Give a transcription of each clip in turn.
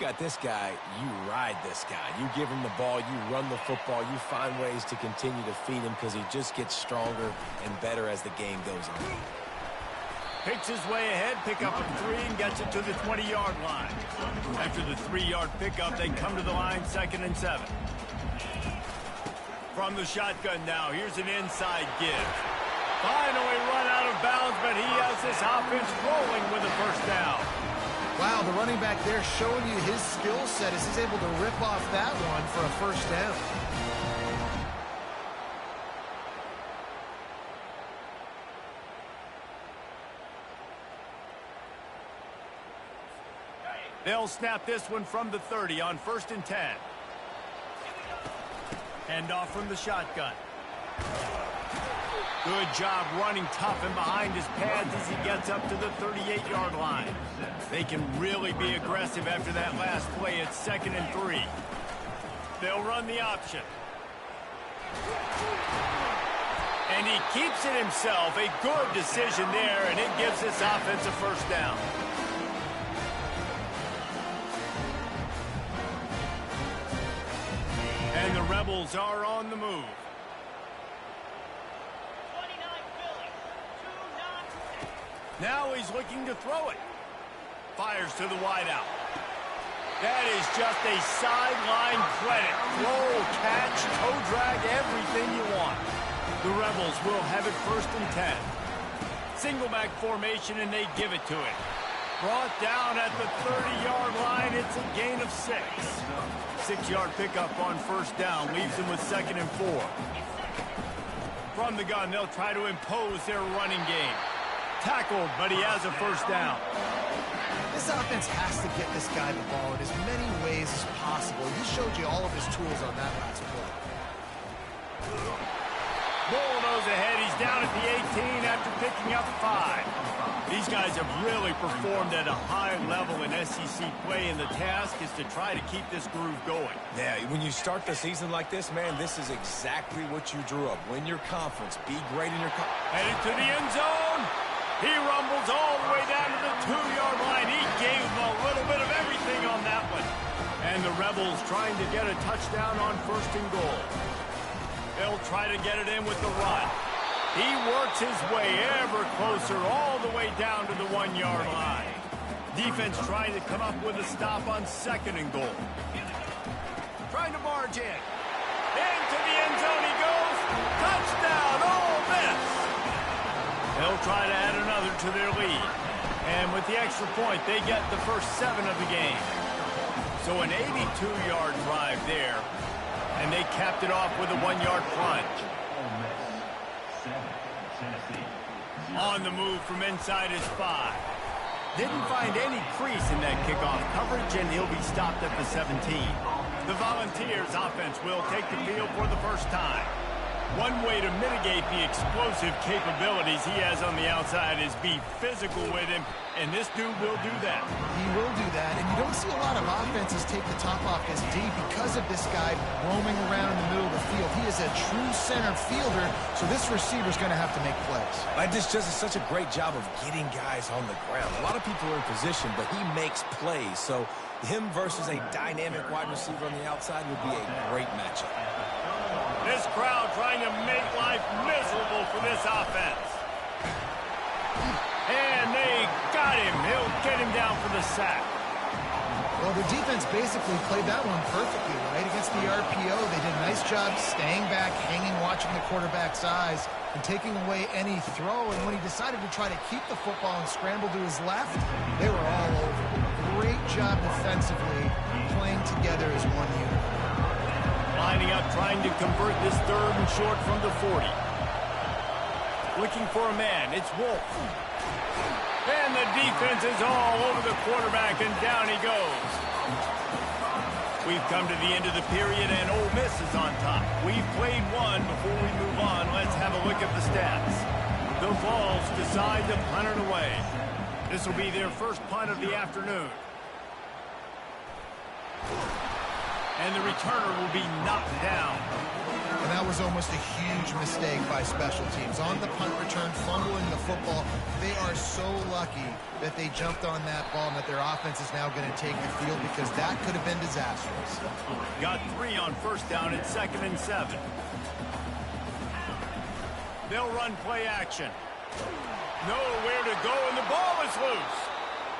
got this guy, you ride this guy. You give him the ball, you run the football, you find ways to continue to feed him because he just gets stronger and better as the game goes on. Picks his way ahead, pick up a 3, and gets it to the 20-yard line. After the 3-yard pickup, they come to the line, 2nd and 7. From the shotgun now, here's an inside give. Finally run out of bounds, but he has this offense rolling with a first down. Wow, the running back there showing you his skill set as he's able to rip off that one for a first down. They'll snap this one from the 30 on 1st and 10. Hand off from the shotgun. Good job running tough and behind his pads as he gets up to the 38-yard line. They can really be aggressive after that last play. It's 2nd and 3. They'll run the option. And he keeps it himself. A good decision there, and it gives this offense a first down. And the Rebels are on the move. Now he's looking to throw it. Fires to the wideout. That is just a sideline credit. Throw, catch, toe drag, everything you want. The Rebels will have it 1st and 10. Single back formation, and they give it to it. Brought down at the 30-yard line. It's a gain of 6. 6-yard pickup on 1st down leaves them with 2nd and 4. From the gun, they'll try to impose their running game. Tackled, but he has a first down. This offense has to get this guy the ball in as many ways as possible. He showed you all of his tools on that last play. Bulldoze ahead. He's down at the 18 after picking up 5. These guys have really performed at a high level in SEC play, and the task is to try to keep this groove going. Yeah, when you start the season like this, man, this is exactly what you drew up. Win your conference. Be great in your conference. Headed to the end zone. He rumbles all the way down to the 2-yard line. He gave them a little bit of everything on that one. And the Rebels trying to get a touchdown on 1st and goal. They'll try to get it in with the run. He works his way ever closer all the way down to the 1-yard line. Defense trying to come up with a stop on 2nd and goal. Trying to barge in. Into the end zone he goes. Touchdown, Ole Miss. They'll try to add another to their lead. And with the extra point, they get the first 7 of the game. So an 82-yard drive there. And they capped it off with a 1-yard plunge. On the move from inside his 5. Didn't find any crease in that kickoff coverage, and he'll be stopped at the 17. The Volunteers offense will take the field for the first time. One way to mitigate the explosive capabilities he has on the outside is be physical with him, and this dude will do that. He will do that, and you don't see a lot of offenses take the top off this D because of this guy roaming around in the middle of the field. He is a true center fielder, so this receiver's going to have to make plays. This just is such a great job of getting guys on the ground. A lot of people are in position, but he makes plays, so him versus a dynamic wide receiver on the outside would be a great matchup. This crowd trying to make life miserable for this offense. And they got him. He'll get him down for the sack. Well, the defense basically played that one perfectly, right? Against the RPO, they did a nice job staying back, hanging, watching the quarterback's eyes, and taking away any throw. And when he decided to try to keep the football and scramble to his left, they were all over. Great job defensively, playing together as one unit. Lining up, trying to convert this 3rd and short from the 40. Looking for a man. It's Wolf. And the defense is all over the quarterback, and down he goes. We've come to the end of the period, and Ole Miss is on top. We've played one. Before we move on, let's have a look at the stats. The Vols decide to punt it away. This will be their first punt of the afternoon. And the returner will be knocked down. And that was almost a huge mistake by special teams. On the punt return, fumbling the football. They are so lucky that they jumped on that ball and that their offense is now going to take the field, because that could have been disastrous. Got 3 on first down at 2nd and 7. They'll run play action. Nowhere to go, and the ball is loose.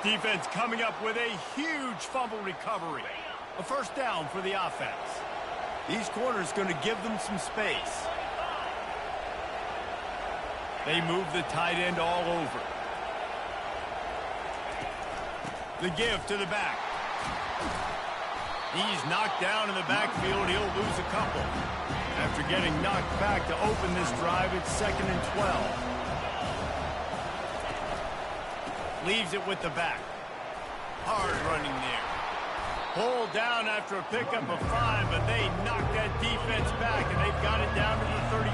Defense coming up with a huge fumble recovery. A first down for the offense. These corners going to give them some space. They move the tight end all over. The give to the back. He's knocked down in the backfield. He'll lose a couple. After getting knocked back to open this drive, it's 2nd and 12. Leaves it with the back. Hard running there. Pulled down after a pickup of 5, but they knocked that defense back, and they've got it down to the 34.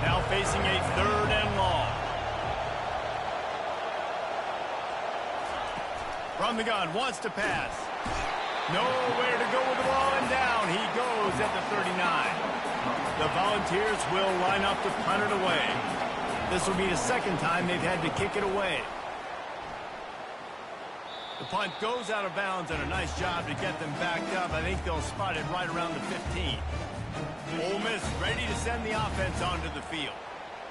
Now facing a 3rd and long. From the gun, wants to pass. Nowhere to go with the ball, and down he goes at the 39. The Volunteers will line up to punt it away. This will be the 2nd time they've had to kick it away. The punt goes out of bounds, and a nice job to get them backed up. I think they'll spot it right around the 15. Ole Miss ready to send the offense onto the field.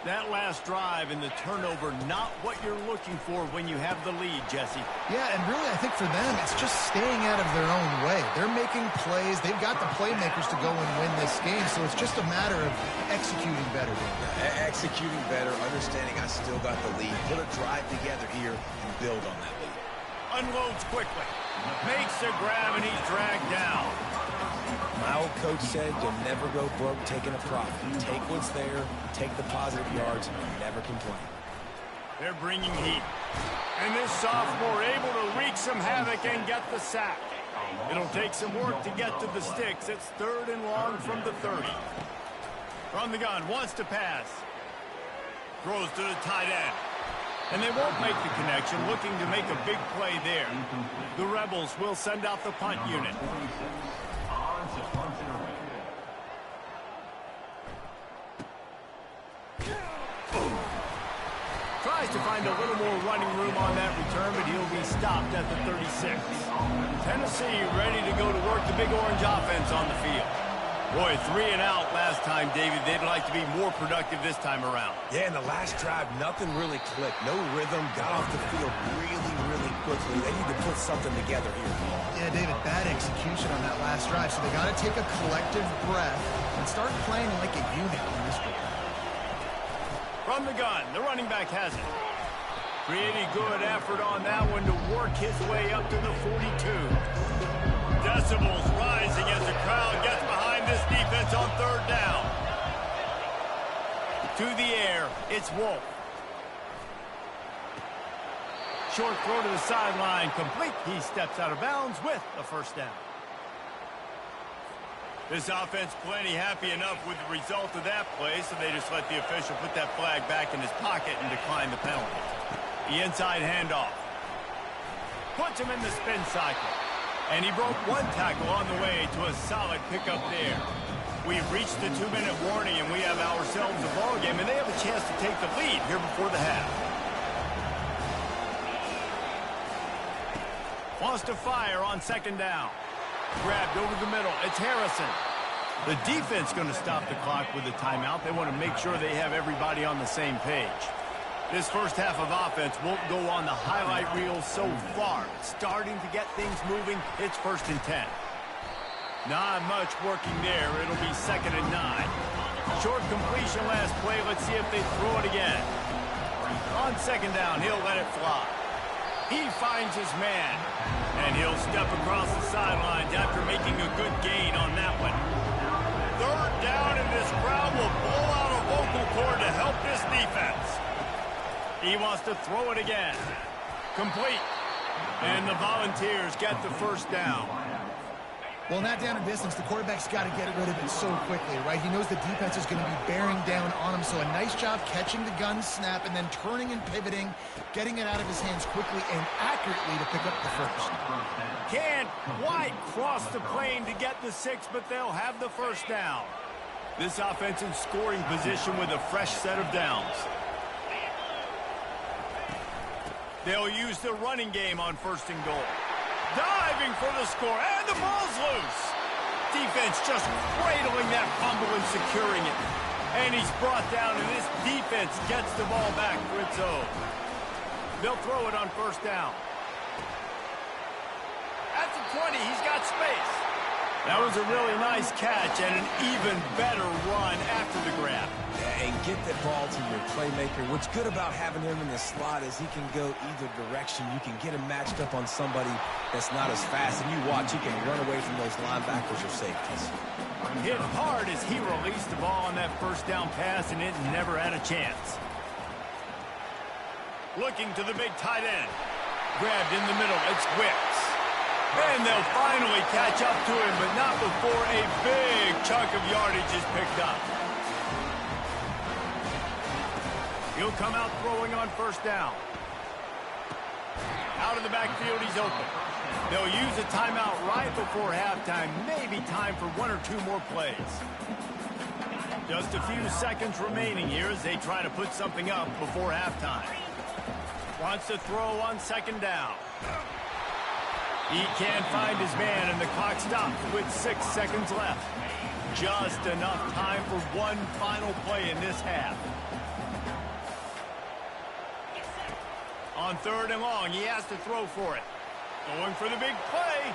That last drive and the turnover, not what you're looking for when you have the lead, Jesse. Yeah, and really I think for them it's just staying out of their own way. They're making plays. They've got the playmakers to go and win this game, so it's just a matter of executing better. Executing better, understanding I still got the lead. Put a drive together here and build on that lead. Unloads quickly. Makes a grab, and he's dragged down. My old coach said you'll never go broke taking a profit. Take what's there, take the positive yards, and never complain. They're bringing heat. And this sophomore able to wreak some havoc and get the sack. It'll take some work to get to the sticks. It's 3rd and long from the 30. From the gun, wants to pass. Throws to the tight end. And they won't make the connection, looking to make a big play there. The Rebels will send out the punt unit. Tries to find a little more running room on that return, but he'll be stopped at the 36. Tennessee ready to go to work the Big Orange offense on the field. Boy, 3 and out last time, David. They'd like to be more productive this time around. Yeah, in the last drive, nothing really clicked. No rhythm, got off the field really quickly. They need to put something together here. Yeah, David, bad execution on that last drive, so they got to take a collective breath and start playing like a unit in this one. From the gun, the running back has it. Pretty good effort on that one to work his way up to the 42. Decibels rising as the crowd gets behind this defense on 3rd down. To the air, it's Wolf. Short throw to the sideline, complete. He steps out of bounds with a first down. This offense plenty happy enough with the result of that play, so they just let the official put that flag back in his pocket and decline the penalty. The inside handoff. Puts him in the spin cycle. And he broke 1 tackle on the way to a solid pickup there. We've reached the 2-minute warning, and we have ourselves a ball game, and they have a chance to take the lead here before the half. Wants to fire on 2nd down. Grabbed over the middle. It's Harrison. The defense going to stop the clock with a timeout. They want to make sure they have everybody on the same page. This first half of offense won't go on the highlight reel so far. It's starting to get things moving. It's 1st and 10. Not much working there. It'll be 2nd and 9. Short completion last play. Let's see if they throw it again. On 2nd down, he'll let it fly. He finds his man. And he'll step across the sidelines after making a good gain on that one. 3rd down, and this crowd will blow out a vocal cord to help this defense. He wants to throw it again. Complete. And the Volunteers get the first down. Well, in that down and distance, the quarterback's got to get rid of it so quickly, right? He knows the defense is going to be bearing down on him, so a nice job catching the gun snap and then turning and pivoting, getting it out of his hands quickly and accurately to pick up the first. Can't quite cross the plane to get the 6, but they'll have the first down. This offense in scoring position with a fresh set of downs. They'll use the running game on 1st and goal. Diving for the score, and the ball's loose. Defense just cradling that fumble and securing it. And he's brought down, and this defense gets the ball back for its own. They'll throw it on 1st down. At the 20, he's got space. That was a really nice catch and an even better run after the grab. Yeah, and get that ball to your playmaker. What's good about having him in the slot is he can go either direction. You can get him matched up on somebody that's not as fast, and you watch, he can run away from those linebackers or safeties. Hit hard as he released the ball on that 1st down pass, and it never had a chance. Looking to the big tight end. Grabbed in the middle. It's Wicks. And they'll finally catch up to him, but not before a big chunk of yardage is picked up. He'll come out throwing on 1st down. Out of the backfield, he's open. They'll use a timeout right before halftime. Maybe time for 1 or 2 more plays. Just a few seconds remaining here as they try to put something up before halftime. Wants to throw on 2nd down. He can't find his man, and the clock stops with 6 seconds left. Just enough time for one final play in this half. On 3rd and long, he has to throw for it. Going for the big play.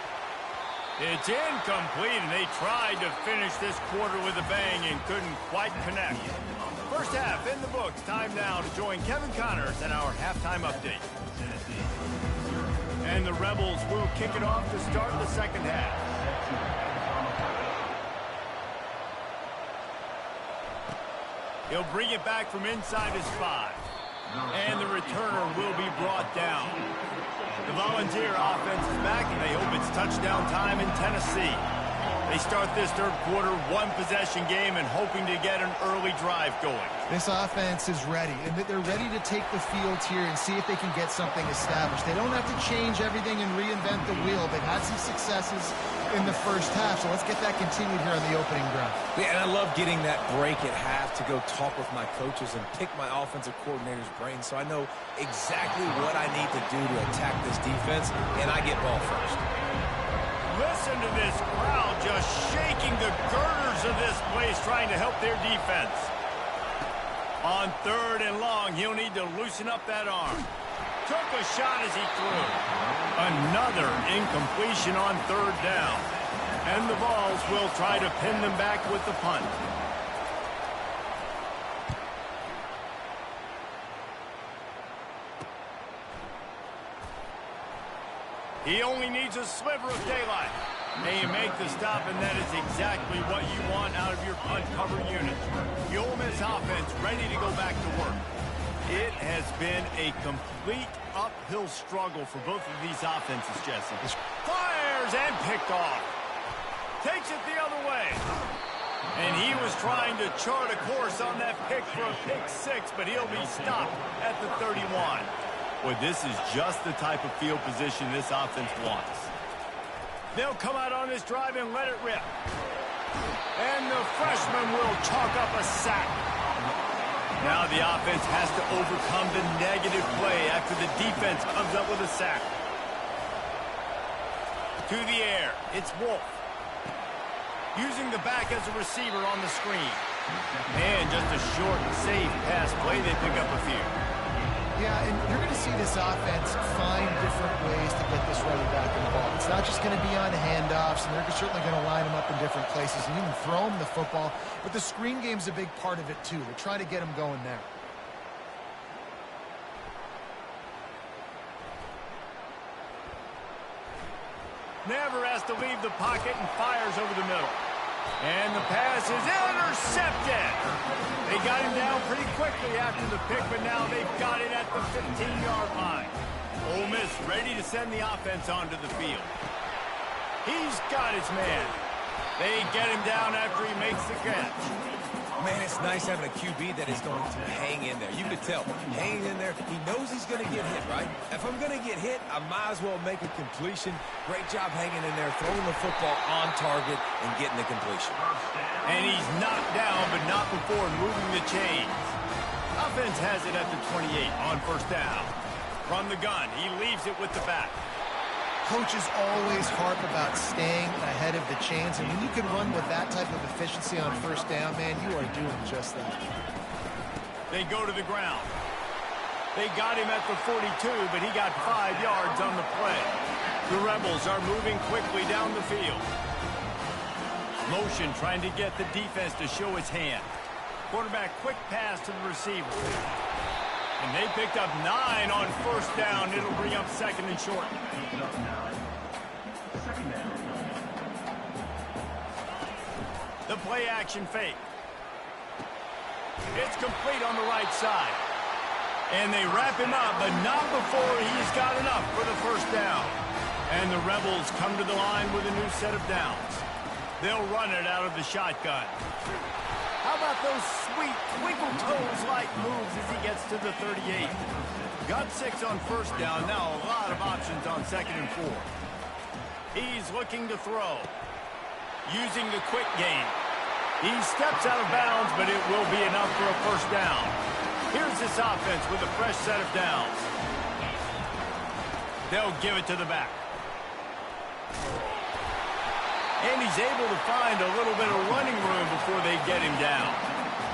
It's incomplete, and they tried to finish this quarter with a bang and couldn't quite connect. First half in the books. Time now to join Kevin Connors in our halftime update. And the Rebels will kick it off to start the 2nd half. He'll bring it back from inside his 5. And the returner will be brought down. The Volunteer offense is back, and they hope it's touchdown time in Tennessee. They start this 3rd quarter, 1-possession game, and hoping to get an early drive going. This offense is ready, and they're ready to take the field here and see if they can get something established. They don't have to change everything and reinvent the wheel. They've had some successes in the first half, so let's get that continued here on the opening drive. Yeah, and I love getting that break at half to go talk with my coaches and pick my offensive coordinator's brain so I know exactly what I need to do to attack this defense, and I get ball first. Listen to this crowd just shaking the girders of this place trying to help their defense. On 3rd and long, he'll need to loosen up that arm. Took a shot as he threw. Another incompletion on 3rd down. And the Vols will try to pin them back with the punt. He only needs a sliver of daylight. And you make the stop, and that is exactly what you want out of your punt cover unit. The Ole Miss offense ready to go back to work. It has been a complete uphill struggle for both of these offenses, Jesse. Fires and picked off. Takes it the other way. And he was trying to chart a course on that pick for a pick 6, but he'll be stopped at the 31. Boy, this is just the type of field position this offense wants. They'll come out on this drive and let it rip. And the freshman will chalk up a sack. Now the offense has to overcome the negative play after the defense comes up with a sack. To the air, it's Wolf. Using the back as a receiver on the screen. And just a short, safe pass play, they pick up a few. Yeah, and you're going to see this offense find different ways to get this running back involved. It's not just going to be on handoffs, and they're certainly going to line them up in different places and even throw them the football. But the screen game's a big part of it, too. They're trying to get them going there. Never has to leave the pocket and fires over the middle. And the pass is intercepted. They got him down pretty quickly after the pick, but now they've got it at the 15-yard line. Ole Miss ready to send the offense onto the field. He's got his man. They get him down after he makes the catch. Man, it's nice having a QB that is going to hang in there. You could tell, hanging in there, he knows he's going to get hit, right? If I'm going to get hit, I might as well make a completion. Great job hanging in there, throwing the football on target and getting the completion. And he's knocked down, but not before moving the chains. Offense has it at the 28 on first down. From the gun, he leaves it with the back. Coaches always harp about staying ahead of the chains, and when you can run with that type of efficiency on first down, man, you are doing just that. They go to the ground. They got him at the 42, but he got 5 yards on the play. The Rebels are moving quickly down the field. Motion trying to get the defense to show his hand. Quarterback quick pass to the receiver. And they picked up 9 on first down. It'll bring up second and short. The play action fake. It's complete on the right side. And they wrap him up, but not before he's got enough for the first down. And the Rebels come to the line with a new set of downs. They'll run it out of the shotgun. How about those sweet twinkle toes-like moves as he gets to the 38? Got 6 on first down. Now a lot of options on second and 4. He's looking to throw. Using the quick game. He steps out of bounds, but it will be enough for a first down. Here's this offense with a fresh set of downs. They'll give it to the back. And he's able to find a little bit of running room before they get him down.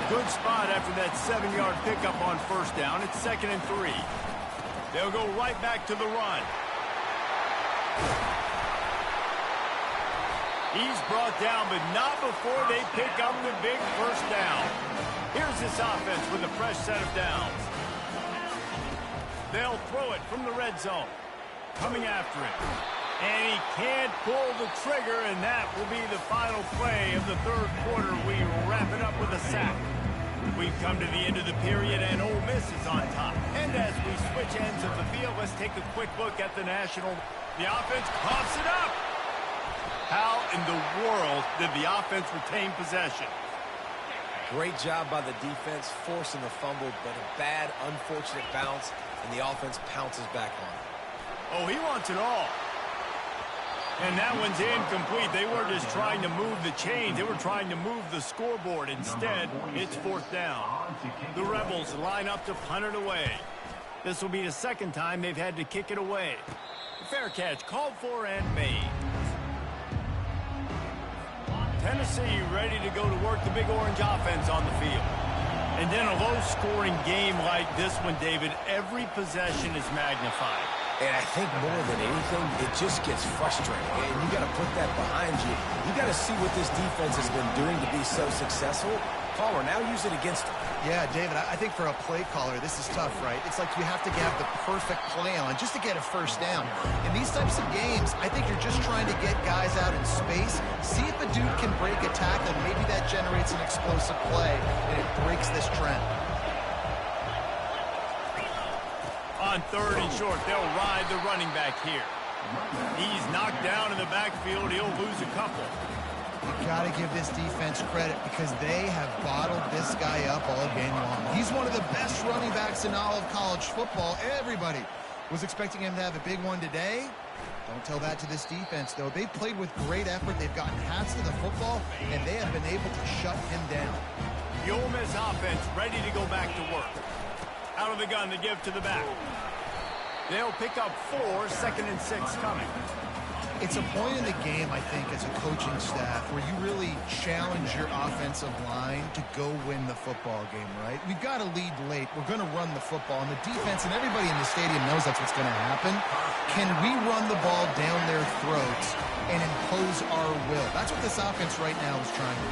Good spot after that 7-yard pickup on first down. It's second and 3. They'll go right back to the run. He's brought down, but not before they pick up the big first down. Here's this offense with a fresh set of downs. They'll throw it from the red zone. Coming after it. And he can't pull the trigger, and that will be the final play of the third quarter. We wrap it up with a sack. We've come to the end of the period, and Ole Miss is on top. And as we switch ends of the field, let's take a quick look at the National. The offense coughs it up. How in the world did the offense retain possession? Great job by the defense, forcing the fumble, but a bad, unfortunate bounce, and the offense pounces back on it. Oh, he wants it all. And that one's incomplete. They weren't just trying to move the chains. They were trying to move the scoreboard. Instead, it's fourth down. The Rebels line up to punt it away. This will be the second time they've had to kick it away. Fair catch called for and made. Tennessee ready to go to work the Big Orange offense on the field. And in a low-scoring game like this one, David, every possession is magnified. And I think more than anything, it just gets frustrating. And you got to put that behind you. You got to see what this defense has been doing to be so successful. Caller, now use it against them. Yeah, David, I think for a play caller, this is tough, right? It's like you have to have the perfect play on just to get a first down. In these types of games, I think you're just trying to get guys out in space, see if a dude can break a tackle, and maybe that generates an explosive play, and it breaks this trend. On third and short, they'll ride the running back here. He's knocked down in the backfield. He'll lose a couple. You got to give this defense credit because they have bottled this guy up all game long. He's one of the best running backs in all of college football. Everybody was expecting him to have a big one today. Don't tell that to this defense, though. They've played with great effort. They've gotten hats to the football, and they have been able to shut him down. The Ole Miss offense ready to go back to work. Out of the gun to give to the back. They'll pick up 4, second and 6 coming. It's a point in the game, I think, as a coaching staff where you really challenge your offensive line to go win the football game, right? We've got to lead late. We're going to run the football, and the defense and everybody in the stadium knows that's what's going to happen. Can we run the ball down their throats and impose our will? That's what this offense right now is trying to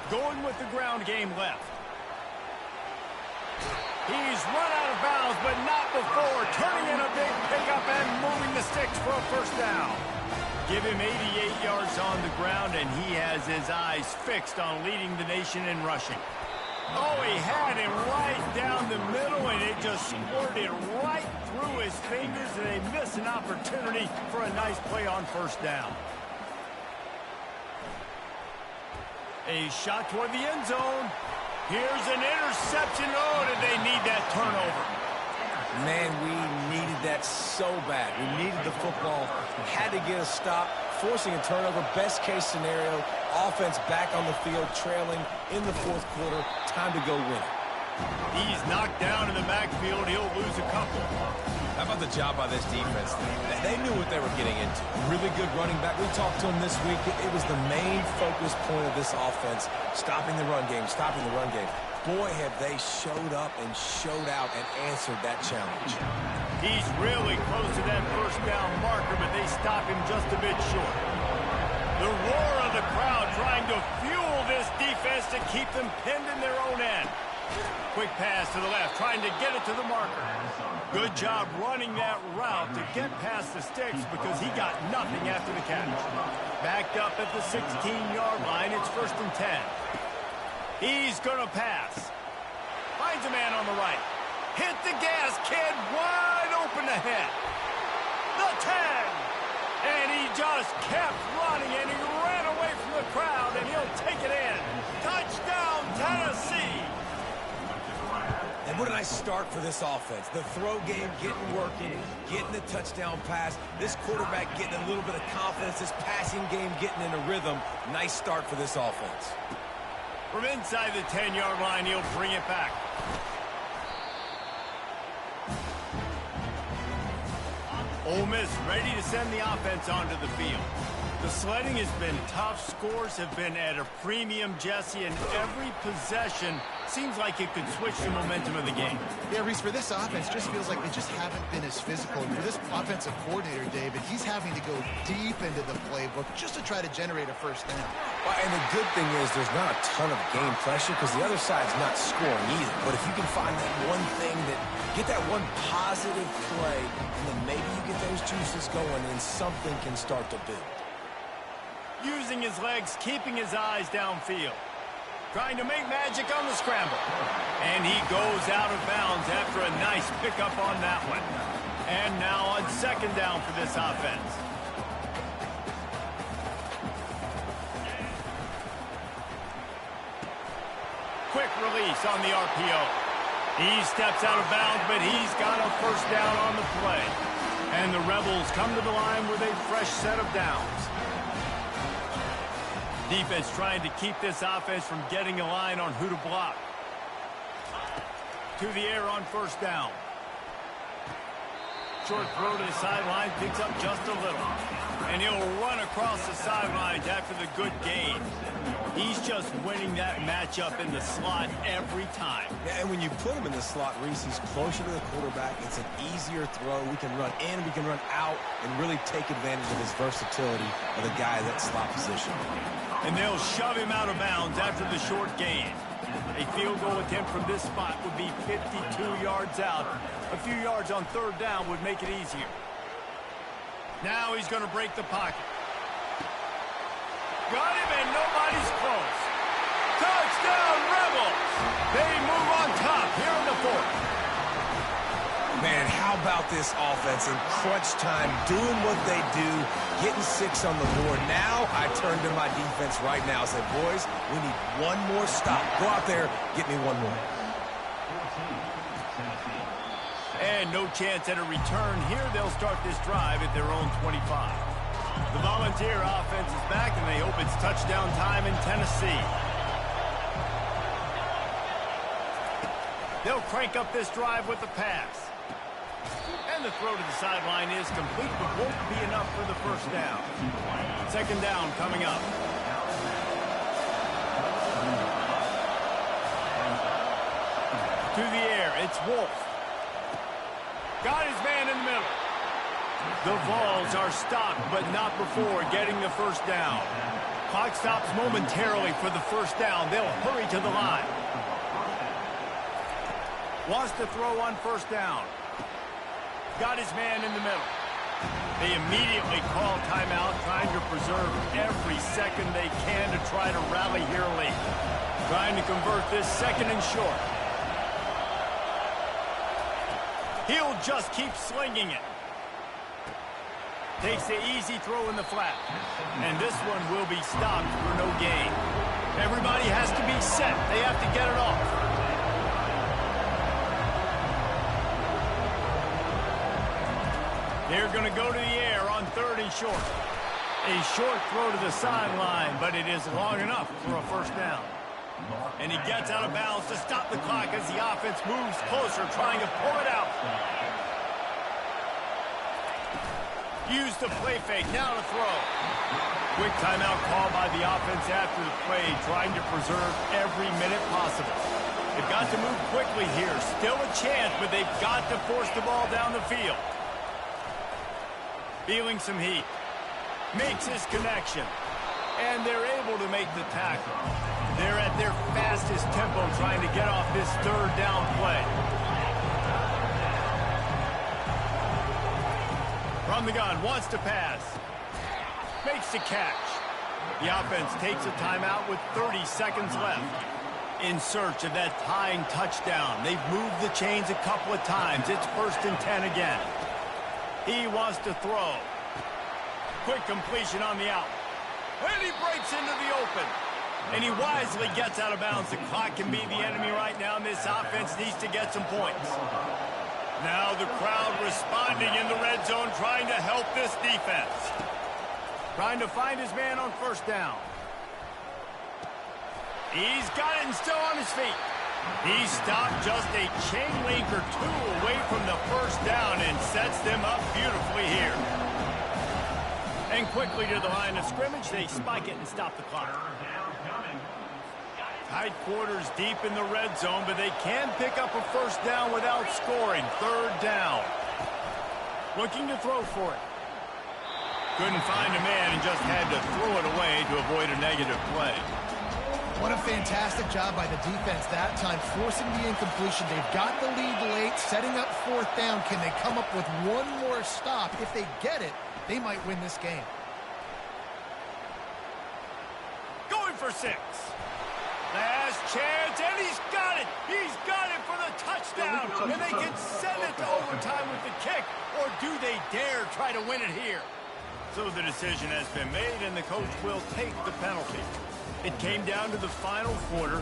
do. Going with the ground game left. He's run out of bounds, but not before turning in a big pickup and moving the sticks for a first down. Give him 88 yards on the ground, and he has his eyes fixed on leading the nation in rushing. Oh, he had him right down the middle, and it just squirted right through his fingers, and they missed an opportunity for a nice play on first down. A shot toward the end zone. Here's an interception. Oh, did they need that turnover? Man, we needed that so bad. We needed the football. Had to get a stop, forcing a turnover. Best case scenario, offense back on the field, trailing in the fourth quarter. Time to go win it. He's knocked down in the backfield. He'll lose a couple. How about the job by this defense? They knew what they were getting into. Really good running back. We talked to him this week. It was the main focus point of this offense, stopping the run game, stopping the run game. Boy, have they showed up and showed out and answered that challenge. He's really close to that first down marker, but they stop him just a bit short. The roar of the crowd trying to fuel this defense to keep them pinned in their own end. Quick pass to the left, trying to get it to the marker. Good job running that route to get past the sticks because he got nothing after the catch. Backed up at the 16-yard line, it's 1st and 10. He's going to pass. Finds a man on the right. Hit the gas, kid. Wide open ahead. The 10. And he just kept running, and he ran away from the crowd, and he'll take it in. Touchdown, Tennessee. And what a nice start for this offense. The throw game getting working, getting the touchdown pass. This quarterback getting a little bit of confidence. This passing game getting in a rhythm. Nice start for this offense. From inside the 10-yard line, he'll bring it back. Ole Miss ready to send the offense onto the field. The sledding has been tough. Scores have been at a premium, Jesse, and every possession seems like it could switch the momentum of the game. Yeah, Reese, for this offense, just feels like they just haven't been as physical. And for this offensive coordinator, David, he's having to go deep into the playbook just to try to generate a first down. Well, and the good thing is there's not a ton of game pressure because the other side's not scoring either. But if you can find that one thing get that one positive play, and then maybe you get those juices going and something can start to build. Using his legs, keeping his eyes downfield. Trying to make magic on the scramble. And he goes out of bounds after a nice pickup on that one. And now on second down for this offense. Quick release on the RPO. He steps out of bounds, but he's got a first down on the play. And the Rebels come to the line with a fresh set of downs. Defense trying to keep this offense from getting a line on who to block. To the air on first down. Short throw to the sideline, picks up just a little. And he'll run across the sidelines after the good gain. He's just winning that matchup in the slot every time. Yeah, and when you put him in the slot, Reese, he's closer to the quarterback. It's an easier throw. We can run in, we can run out, and really take advantage of his versatility of the guy in that slot position. And they'll shove him out of bounds after the short gain. A field goal attempt from this spot would be 52 yards out. A few yards on third down would make it easier. Now he's going to break the pocket. Got him, and nobody's close. Touchdown, Rebels! They move on top here in the fourth. Man, how about this offense in crunch time, doing what they do, getting 6 on the board. Now I turn to my defense right now and say, boys, we need one more stop. Go out there, get me one more. And no chance at a return here. They'll start this drive at their own 25. The Volunteer offense is back, and they hope it's touchdown time in Tennessee. They'll crank up this drive with the pass. And the throw to the sideline is complete, but won't be enough for the first down. Second down coming up. To the air, it's Wolf. Got his man in the middle. The Vols are stopped, but not before getting the first down. Clock stops momentarily for the first down. They'll hurry to the line. Wants to throw on first down. Got his man in the middle. They immediately call timeout, trying to preserve every second they can to try to rally here late. Trying to convert this second and short. He'll just keep slinging it. Takes the easy throw in the flat. And this one will be stopped for no gain. Everybody has to be set. They have to get it off. They're going to go to the air on 3rd and short. A short throw to the sideline, but it is long enough for a first down. And he gets out of bounds to stop the clock as the offense moves closer, trying to pull it out. Use the play fake, now to throw. Quick timeout call by the offense after the play, trying to preserve every minute possible. They've got to move quickly here. Still a chance, but they've got to force the ball down the field. Feeling some heat. Makes his connection. And they're able to make the tackle. They're at their fastest tempo trying to get off this 3rd down play. From the gun, wants to pass. Makes the catch. The offense takes a timeout with 30 seconds left. In search of that tying touchdown. They've moved the chains a couple of times. It's 1st and 10 again. He wants to throw. Quick completion on the out. And he breaks into the open. And he wisely gets out of bounds. The clock can be the enemy right now, and this offense needs to get some points. Now the crowd responding in the red zone, trying to help this defense. Trying to find his man on 1st down. He's got it and still on his feet. He stopped just a chain link or two away from the 1st down and sets them up beautifully here. And quickly to the line of scrimmage, they spike it and stop the clock. Tight quarters deep in the red zone, but they can pick up a 1st down without scoring. 3rd down. Looking to throw for it. Couldn't find a man and just had to throw it away to avoid a negative play. What a fantastic job by the defense that time, forcing the incompletion. They've got the lead late, setting up 4th down. Can they come up with one more stop? If they get it, they might win this game. Going for 6. Last chance, and he's got it. He's got it for the touchdown. And they can send it to overtime with the kick. Or do they dare try to win it here? So the decision has been made, and the coach will take the penalty. It came down to the final quarter.